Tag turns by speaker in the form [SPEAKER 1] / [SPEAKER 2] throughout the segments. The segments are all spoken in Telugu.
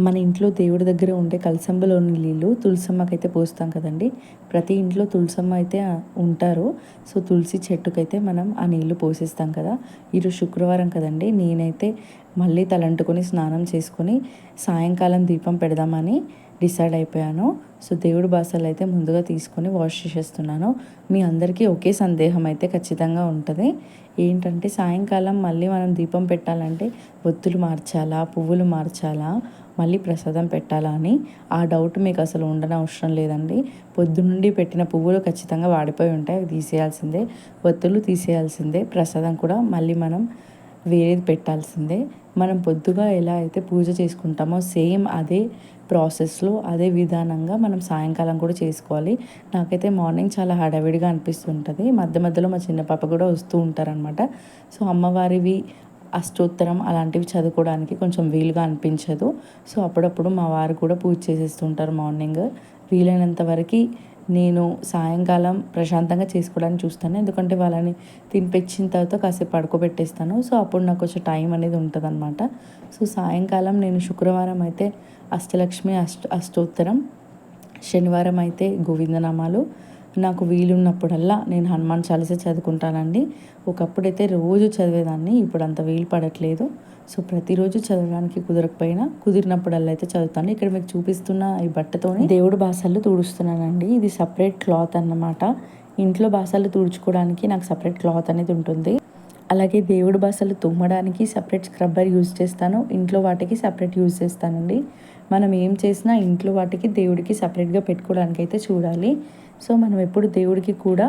[SPEAKER 1] మన ఇంట్లో దేవుడి దగ్గర ఉండే కలసంబలోని నీళ్ళు తులసమ్మకైతే పోస్తాం కదండి. ప్రతి ఇంట్లో తులసమ్మ అయితే ఉంటారు. సో తులసి చెట్టుకైతే మనం ఆ నీళ్లు పోసేస్తాం కదా. ఈరోజు శుక్రవారం కదండి, నేనైతే మళ్ళీ తలంటుకొని స్నానం చేసుకొని సాయంకాలం దీపం పెడదామని డిసైడ్ అయిపోయాను. సో దేవుడి బాసలు అయితే ముందుగా తీసుకొని వాష్ చేసేస్తున్నాను. మీ అందరికీ ఒకే సందేహం అయితే ఖచ్చితంగా ఉంటుంది. ఏంటంటే సాయంకాలం మళ్ళీ మనం దీపం పెట్టాలంటే ఒత్తులు మార్చాలా, పువ్వులు మార్చాలా, మళ్ళీ ప్రసాదం పెట్టాలా అని ఆ డౌట్ మీకు అసలు ఉండనవసరం లేదండి. పొద్దునుండి పెట్టిన పువ్వులు ఖచ్చితంగా వాడిపోయి ఉంటాయి, అవి తీసేయాల్సిందే. ఒత్తులు తీసేయాల్సిందే. ప్రసాదం కూడా మళ్ళీ మనం వేరేది పెట్టాల్సిందే. మనం పొద్దుగా ఎలా అయితే పూజ చేసుకుంటామో సేమ్ అదే ప్రాసెస్లో అదే విధానంగా మనం సాయంకాలం కూడా చేసుకోవాలి. నాకైతే మార్నింగ్ చాలా హడావిడిగా అనిపిస్తుంటుంది. మధ్య మధ్యలో మా చిన్న పాప కూడా వస్తూ ఉంటారనమాట. సో అమ్మవారివి అష్టోత్తరం అలాంటివి చదువుకోవడానికి కొంచెం వీలుగా అనిపించదు. సో అప్పుడప్పుడు మా వారు కూడా పూజ చేసేస్తుంటారు మార్నింగ్. వీలైనంత వరకు నేను సాయంకాలం ప్రశాంతంగా చేసుకోవడానికి చూస్తాను. ఎందుకంటే వాళ్ళని తినిపించిన తర్వాత కాసేపు పడుకోబెట్టేస్తాను. సో అప్పుడు నాకు కొంచెం టైం అనేది ఉంటుందన్నమాట. సో సాయంకాలం నేను శుక్రవారం అయితే అష్టలక్ష్మి అష్టోత్తరం, శనివారం అయితే గోవిందనామాలు, నాకు వీలున్నప్పుడల్లా నేను హనుమాన్ చాలీసా చదువుకుంటానండి. ఒకప్పుడైతే రోజు చదివేదాన్ని, ఇప్పుడు అంత వీలు పడట్లేదు. సో ప్రతిరోజు చదవడానికి కుదరకపోయినా కుదిరినప్పుడల్లా అయితే చదువుతాను. ఇక్కడ మీకు చూపిస్తున్న ఈ బట్టతోని దేవుడు బాసళ్ళు తుడుస్తున్నానండి. ఇది సపరేట్ క్లాత్ అన్నమాట. ఇంట్లో బాసళ్ళు తుడుచుకోవడానికి నాకు సపరేట్ క్లాత్ అనేది ఉంటుంది. అలాగే దేవుడు బాసలు తోమడానికి సపరేట్ స్క్రబ్బర్ యూజ్ చేస్తాను, ఇంట్లో వాటికి సపరేట్ యూజ్ చేస్తానండి. మనం ఏం చేసినా ఇంట్లో వాటికి దేవుడికి సపరేట్గా పెట్టుకోవడానికి అయితే చూడాలి. సో మనం ఎప్పుడు దేవుడికి కూడా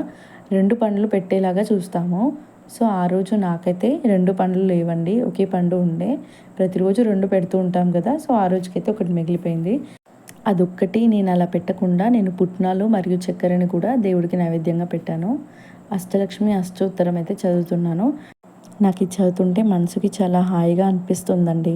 [SPEAKER 1] 2 పండ్లు పెట్టేలాగా చూస్తాము. సో ఆ రోజు నాకైతే 2 పండ్లు లేవండి, ఒకే పండు ఉండే. ప్రతిరోజు 2 పెడుతూ ఉంటాం కదా. సో ఆ రోజుకైతే ఒకటి మిగిలిపోయింది. అదొక్కటి నేను అలా పెట్టకుండా నేను పుట్నాలు మరియు చక్కెరని కూడా దేవుడికి నైవేద్యంగా పెట్టాను. అష్టలక్ష్మి అష్టోత్తరం అయితే చదువుతున్నాను. నాకు ఇది చదువుతుంటే మనసుకి చాలా హాయిగా అనిపిస్తుందండి.